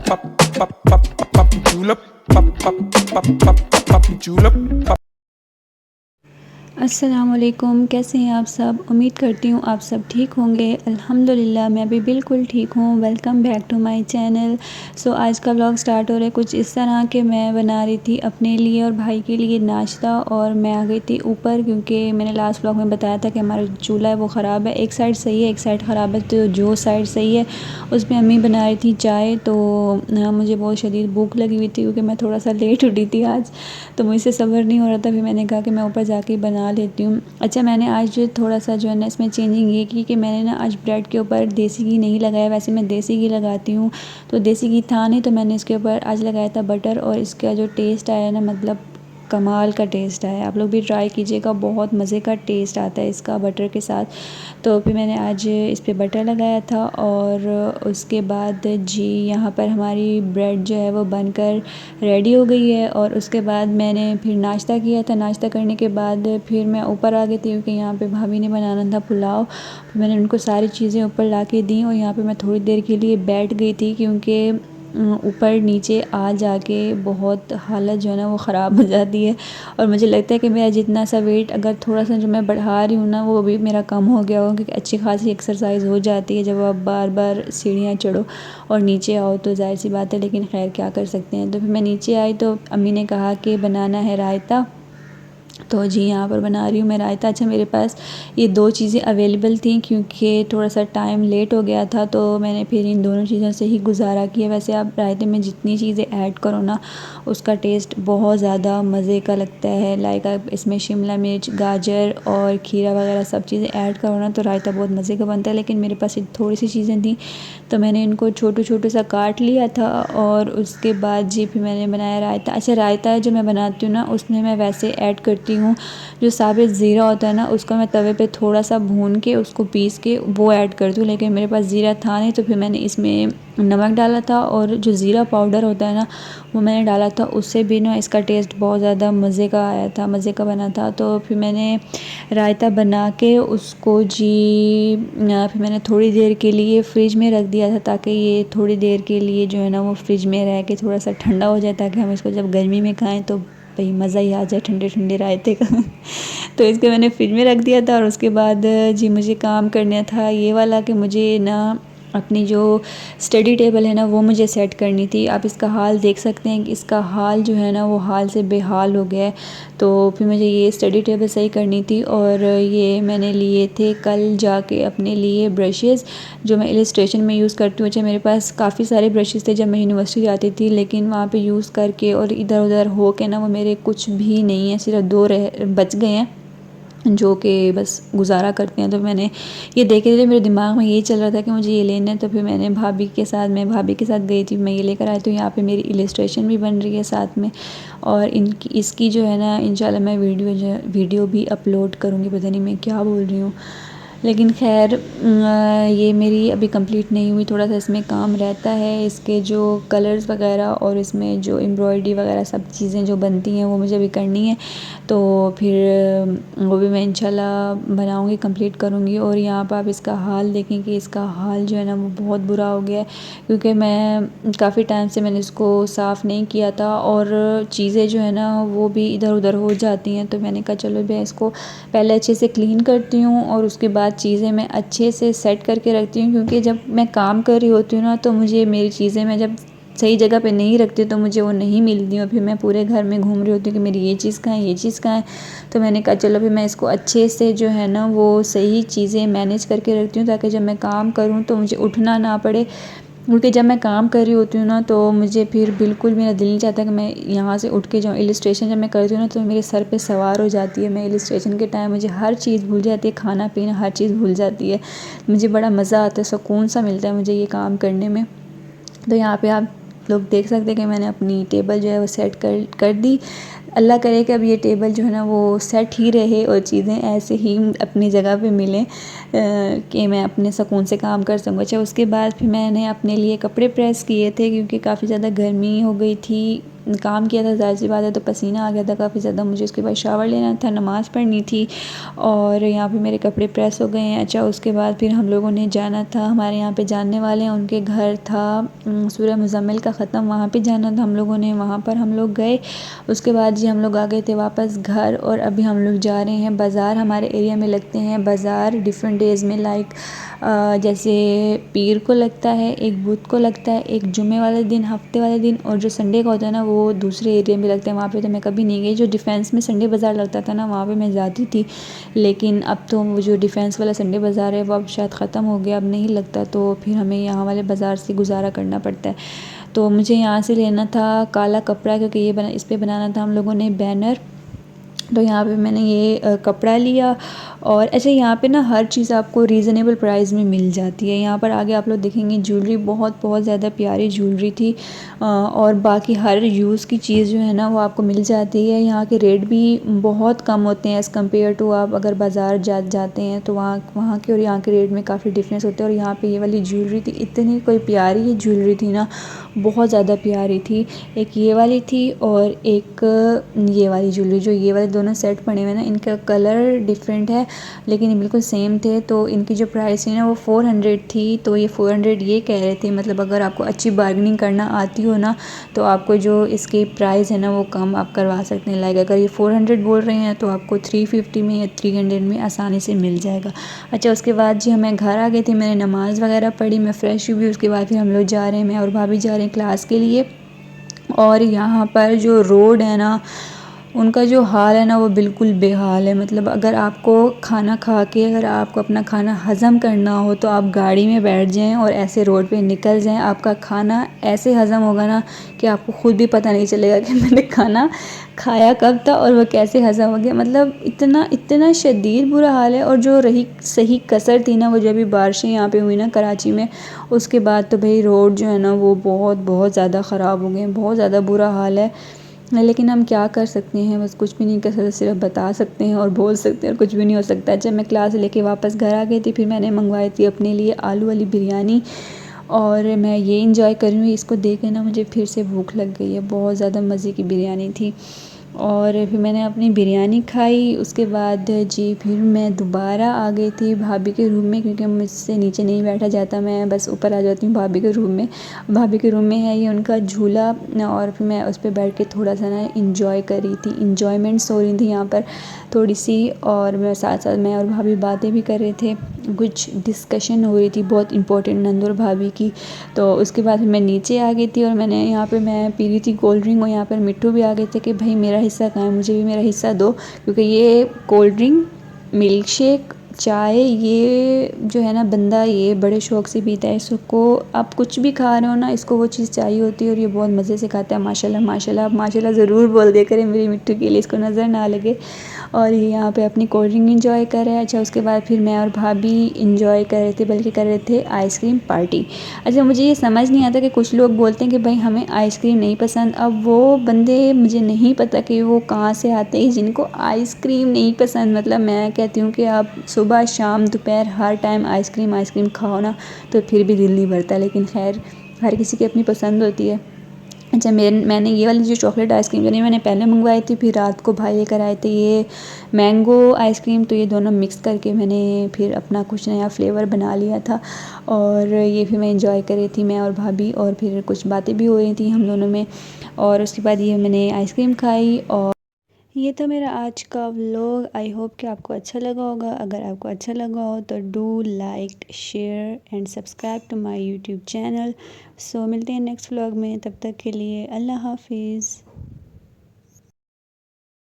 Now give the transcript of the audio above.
Papi chula, papi chula. अस्सलामुअलैकुम, कैसे हैं आप सब। उम्मीद करती हूँ आप सब ठीक होंगे। अल्हम्दुलिल्लाह मैं भी बिल्कुल ठीक हूँ। Welcome back to my channel. So आज का व्लॉग स्टार्ट हो रहा है कुछ इस तरह के मैं बना रही थी अपने लिए और भाई के लिए नाश्ता, और मैं आ गई थी ऊपर क्योंकि मैंने लास्ट व्लॉग में बताया था कि हमारा चूल्हा है वो ख़राब है। एक साइड सही है, एक साइड ख़राब है, तो जो साइड सही है उसमें अम्मी बना रही थी चाय। तो मुझे बहुत शदीद भूख लगी हुई थी क्योंकि मैं थोड़ा सा लेट उठी थी आज, तो मुझसे सब्र नहीं हो रहा था। फिर मैंने कहा कि मैं ऊपर जाके बना लेती हूँ। अच्छा, मैंने आज थोड़ा सा जो है ना इसमें चेंजिंग ये की कि मैंने ना आज ब्रेड के ऊपर देसी घी नहीं लगाया। वैसे मैं देसी घी लगाती हूँ, तो देसी घी था नहीं तो मैंने इसके ऊपर आज लगाया था बटर, और इसका जो टेस्ट आया ना, मतलब कमाल का टेस्ट आया। आप लोग भी ट्राई कीजिएगा, बहुत मज़े का टेस्ट आता है इसका बटर के साथ। तो फिर मैंने आज इस पर बटर लगाया था, और उसके बाद जी यहाँ पर हमारी ब्रेड जो है वो बनकर रेडी हो गई है। और उसके बाद मैंने फिर नाश्ता किया था। नाश्ता करने के बाद फिर मैं ऊपर आ गई थी क्योंकि यहाँ पे भाभी ने बनाना था पुलाव। फिर मैंने उनको सारी चीज़ें ऊपर ला के दी, और यहाँ पे मैं थोड़ी देर के लिए बैठ गई थी क्योंकि ऊपर नीचे आ जाके बहुत हालत जो है ना वो ख़राब हो जाती है। और मुझे लगता है कि मेरा जितना सा वेट अगर थोड़ा सा जो मैं बढ़ा रही हूँ ना वो भी मेरा कम हो गया हो, क्योंकि अच्छी खासी एक्सरसाइज हो जाती है जब आप बार बार सीढ़ियाँ चढ़ो और नीचे आओ, तो जाहिर सी बात है। लेकिन खैर क्या कर सकते हैं। तो फिर मैं नीचे आई तो अम्मी ने कहा कि बनाना है रायता, तो जी यहाँ पर बना रही हूँ मैं रायता। अच्छा, मेरे पास ये दो चीज़ें अवेलेबल थी क्योंकि थोड़ा सा टाइम लेट हो गया था, तो मैंने फिर इन दोनों चीज़ों से ही गुजारा किया। वैसे आप रायते में जितनी चीज़ें ऐड करो ना उसका टेस्ट बहुत ज़्यादा मज़े का लगता है। लाइक आप इसमें शिमला मिर्च, गाजर और खीरा वगैरह सब चीज़ें ऐड करो ना तो रायता बहुत मज़े का बनता है। लेकिन मेरे पास थोड़ी सी चीज़ें थी तो मैंने इनको छोटू छोटू सा काट लिया था, और उसके बाद जी फिर मैंने बनाया रायता। अच्छा, रायता जो मैं बनाती हूँ ना उसमें मैं वैसे ऐड करती हूँ जो साबित ज़ीरा होता है ना, उसको मैं तवे पे थोड़ा सा भून के उसको पीस के वो ऐड करती हूँ। लेकिन मेरे पास ज़ीरा था नहीं तो फिर मैंने इसमें नमक डाला था, और जो ज़ीरा पाउडर होता है ना वो मैंने डाला था। उससे भी ना इसका टेस्ट बहुत ज़्यादा मज़े का आया था, मज़े का बना था। तो फिर मैंने रायता बना के उसको जी फिर मैंने थोड़ी देर के लिए फ़्रिज में रख दिया था, ताकि ये थोड़ी देर के लिए जो है ना वो फ्रिज में रह के थोड़ा सा ठंडा हो जाए, ताकि हम इसको जब गर्मी में खाएं तो भाई मज़ा ही आ जाए ठंडे ठंडे रायते का। तो इसको मैंने फ्रिज में रख दिया था। और उसके बाद जी मुझे काम करना था ये वाला कि मुझे ना अपनी जो स्टडी टेबल है ना वो मुझे सेट करनी थी। आप इसका हाल देख सकते हैं कि इसका हाल जो है ना वो हाल से बेहाल हो गया है। तो फिर मुझे ये स्टडी टेबल सही करनी थी, और ये मैंने लिए थे कल जाके अपने लिए ब्रशेज़ जो मैं इलस्ट्रेशन में यूज़ करती हूँ। अच्छा, मेरे पास काफ़ी सारे ब्रशेज़ थे जब मैं यूनिवर्सिटी जाती थी, लेकिन वहाँ पे यूज़ करके और इधर उधर हो के ना वो मेरे कुछ भी नहीं है, सिर्फ दो रह बच गए हैं जो कि बस गुजारा करते हैं। तो मैंने ये देखे थे, मेरे दिमाग में यही चल रहा था कि मुझे ये लेना है। तो फिर मैं भाभी के साथ गई थी, मैं ये लेकर आई। तो यहाँ पे मेरी इलस्ट्रेशन भी बन रही है साथ में, और इनकी इसकी जो है ना इंशाल्लाह मैं वीडियो भी अपलोड करूँगी। पता नहीं मैं क्या बोल रही हूँ, लेकिन खैर ये मेरी अभी कंप्लीट नहीं हुई, थोड़ा सा इसमें काम रहता है। इसके जो कलर्स वगैरह और इसमें जो एम्ब्रॉयडरी वगैरह सब चीज़ें जो बनती हैं वो मुझे अभी करनी है। तो फिर वो भी मैं इंशाल्लाह बनाऊंगी, कंप्लीट करूंगी। और यहाँ पर आप इसका हाल देखें कि इसका हाल जो है ना वो बहुत बुरा हो गया है, क्योंकि मैं काफ़ी टाइम से मैंने इसको साफ़ नहीं किया था, और चीज़ें जो है ना वो भी इधर उधर हो जाती हैं। तो मैंने कहा चलो मैं इसको पहले अच्छे से क्लीन करती हूँ, और उसके बाद चीज़ें मैं अच्छे से सेट करके रखती हूँ। क्योंकि जब मैं काम कर रही होती हूँ ना तो मुझे मेरी चीज़ें मैं जब सही जगह पे नहीं रखती तो मुझे वो नहीं मिलती, और फिर मैं पूरे घर में घूम रही होती हूँ कि मेरी ये चीज़ कहाँ है, ये चीज़ कहाँ है। तो मैंने कहा चलो फिर मैं इसको अच्छे से जो है ना वो सही चीज़ें मैनेज करके रखती हूँ, ताकि जब मैं काम करूँ तो मुझे उठना ना पड़े। क्योंकि जब मैं काम कर रही होती हूँ ना तो मुझे फिर बिल्कुल मेरा दिल नहीं चाहता कि मैं यहाँ से उठ के जाऊँ। इलस्ट्रेशन जब मैं करती हूँ ना तो मेरे सर पे सवार हो जाती है। मैं इलस्ट्रेशन के टाइम मुझे हर चीज़ भूल जाती है, खाना पीना हर चीज़ भूल जाती है। मुझे बड़ा मज़ा आता है, सुकून सा मिलता है मुझे ये काम करने में। तो यहाँ पे आप लोग देख सकते हैं कि मैंने अपनी टेबल जो है वो सेट कर दी। अल्लाह करे कि अब ये टेबल जो है ना वो सेट ही रहे और चीज़ें ऐसे ही अपनी जगह पे मिलें कि मैं अपने सुकून से काम कर सकूँ। अच्छा, उसके बाद फिर मैंने अपने लिए कपड़े प्रेस किए थे क्योंकि काफ़ी ज़्यादा गर्मी हो गई थी काम किया था, ज़ाहिर सी बात है, तो पसीना आ गया था काफ़ी ज़्यादा। मुझे उसके बाद शावर लेना था, नमाज़ पढ़नी थी और यहाँ पे मेरे कपड़े प्रेस हो गए हैं। अच्छा, उसके बाद फिर हम लोगों ने जाना था, हमारे यहाँ पे जानने वाले हैं, उनके घर था सूरह मुज़म्मिल का ख़त्म, वहाँ पे जाना था हम लोगों ने, वहाँ पर हम लोग गए। उसके बाद जी हम लोग आ गए थे वापस घर और अभी हम लोग जा रहे हैं बाज़ार। हमारे एरिया में लगते हैं बाज़ार डिफरेंट डेज़ में, लाइक जैसे पीर को लगता है, एक बुध को लगता है, एक जुमे वाले दिन, हफ्ते वाले दिन, और जो संडे का होता है ना वो दूसरे एरिया में लगता है। वहाँ पे तो मैं कभी नहीं गई। जो डिफेंस में संडे बाज़ार लगता था ना, वहाँ पे मैं जाती थी, लेकिन अब तो वो जो डिफेंस वाला संडे बाज़ार है वो अब शायद ख़त्म हो गया, अब नहीं लगता, तो फिर हमें यहाँ वाले बाज़ार से गुजारा करना पड़ता है। तो मुझे यहाँ से लेना था काला कपड़ा, क्योंकि ये इस पर बनाना था हम लोगों ने बैनर। तो यहाँ पे मैंने ये कपड़ा लिया। और अच्छा, यहाँ पे ना हर चीज़ आपको रीज़नेबल प्राइस में मिल जाती है। यहाँ पर आगे आप लोग देखेंगे ज्वेलरी बहुत बहुत ज़्यादा प्यारी ज्वेलरी थी और बाकी हर यूज़ की चीज़ जो है ना वो आपको मिल जाती है। यहाँ के रेट भी बहुत कम होते हैं एज़ कम्पेयर टू आप अगर बाज़ार जाते हैं तो वहाँ के और यहाँ के रेट में काफ़ी डिफरेंस होते हैं। और यहाँ पे ये वाली ज्वेलरी थी, इतनी कोई प्यारी ज्वेलरी थी ना, बहुत ज़्यादा प्यारी थी। एक ये वाली थी और एक ये वाली ज्वेलरी, जो ये वाले दोनों सेट पड़े हुए ना, इनका कलर डिफरेंट है लेकिन ये बिल्कुल सेम थे। तो इनकी जो प्राइस थी ना वो 400 थी। तो ये 400 ये कह रहे थे, मतलब अगर आपको अच्छी बार्गेनिंग करना आती हो ना तो आपको जो इसकी प्राइस है ना वो कम आप करवा सकते हैं। लाइक अगर ये 400 बोल रहे हैं तो आपको 350 में या 300 में आसानी से मिल जाएगा। अच्छा, उसके बाद जी मैं घर आ गई थी, मैंने नमाज़ वगैरह पढ़ी, मैं फ़्रेश हुई। उसके बाद फिर हम लोग जा रहे हैं, मैं और भाभी जा रहे हैं क्लास के लिए। और यहाँ पर जो रोड है ना उनका जो हाल है ना वो बिल्कुल बेहाल है। मतलब अगर आपको खाना खा के अगर आपको अपना खाना हज़म करना हो तो आप गाड़ी में बैठ जाएं और ऐसे रोड पे निकल जाएं, आपका खाना ऐसे हज़म होगा ना कि आपको ख़ुद भी पता नहीं चलेगा कि मैंने खाना खाया कब था और वो कैसे हज़म हो गया। मतलब इतना इतना शदीद बुरा हाल है। और जो रही सही कसर थी ना, वो जो अभी बारिशें यहाँ पे हुई ना कराची में, उसके बाद तो भाई रोड जो है ना वो बहुत बहुत ज़्यादा ख़राब हो गए हैं, बहुत ज़्यादा बुरा हाल है। लेकिन हम क्या कर सकते हैं, बस कुछ भी नहीं कर सकते, सिर्फ बता सकते हैं और बोल सकते हैं और कुछ भी नहीं हो सकता। जब मैं क्लास लेके वापस घर आ गई थी, फिर मैंने मंगवाई थी अपने लिए आलू वाली बिरयानी और मैं ये इंजॉय कर रही हूँ। इसको देख के ना मुझे फिर से भूख लग गई है, बहुत ज़्यादा मज़े की बिरयानी थी। और फिर मैंने अपनी बिरयानी खाई। उसके बाद जी फिर मैं दोबारा आ गई थी भाभी के रूम में, क्योंकि मुझसे नीचे नहीं बैठा जाता, मैं बस ऊपर आ जाती हूँ भाभी के रूम में। भाभी के रूम में है ये उनका झूला, और फिर मैं उस पर बैठ के थोड़ा सा ना इंजॉय कर रही थी, इंजॉयमेंट्स हो रही थी यहाँ पर थोड़ी सी। और मैं साथ साथ मैं और भाभी बातें भी कर रहे थे, कुछ डिस्कशन हो रही थी बहुत इंपॉर्टेंट नंद और भाभी की। तो उसके बाद मैं नीचे आ गई थी और मैंने यहाँ पे मैं पी रही थी कोल्ड ड्रिंक, और यहाँ पर मिट्टू भी आ गए थे कि भाई मेरा हिस्सा कहाँ है, मुझे भी मेरा हिस्सा दो, क्योंकि ये कोल्ड ड्रिंक, मिल्क शेक, चाय, ये जो है ना बंदा ये बड़े शौक़ से पीता है। इसको आप कुछ भी खा रहे हो ना, इसको वो चीज़ चाहिए होती है और ये बहुत मज़े से खाता है। माशाल्लाह माशाल्लाह, आप माशाल्लाह ज़रूर बोल दिया करें मेरी मिट्टू के लिए, इसको नज़र ना लगे। और ये यहाँ पे अपनी कोल्ड ड्रिंक इंजॉय कर रहे हैं। अच्छा, उसके बाद फिर मैं और भाभी इंजॉय कर रहे थे, बल्कि कर रहे थे आइसक्रीम पार्टी। अच्छा, मुझे ये समझ नहीं आता कि कुछ लोग बोलते हैं कि भाई हमें आइसक्रीम नहीं पसंद। अब वो बंदे मुझे नहीं पता कि वो कहाँ से आते हैं जिनको आइसक्रीम नहीं पसंद। मतलब मैं कहती हूँ कि आप सुबह शाम दोपहर हर टाइम आइसक्रीम आइसक्रीम खाओ ना तो फिर भी दिल नहीं भरता, लेकिन खैर हर किसी की अपनी पसंद होती है। अच्छा, मैंने ये वाली जो चॉकलेट आइसक्रीम जो नहीं मैंने पहले मंगवाई थी, फिर रात को भाई लेकर आए थे ये मैंगो आइसक्रीम, तो ये दोनों मिक्स करके मैंने फिर अपना कुछ नया फ्लेवर बना लिया था। और ये फिर मैं इंजॉय कर रही थी, मैं और भाभी, और फिर कुछ बातें भी हो रही थी हम दोनों में। और उसके बाद ये मैंने आइसक्रीम खाई। और ये तो मेरा आज का व्लॉग, आई होप कि आपको अच्छा लगा होगा। अगर आपको अच्छा लगा हो तो do like, share and subscribe to my YouTube channel. So मिलते हैं नेक्स्ट व्लॉग में, तब तक के लिए अल्लाह हाफिज़।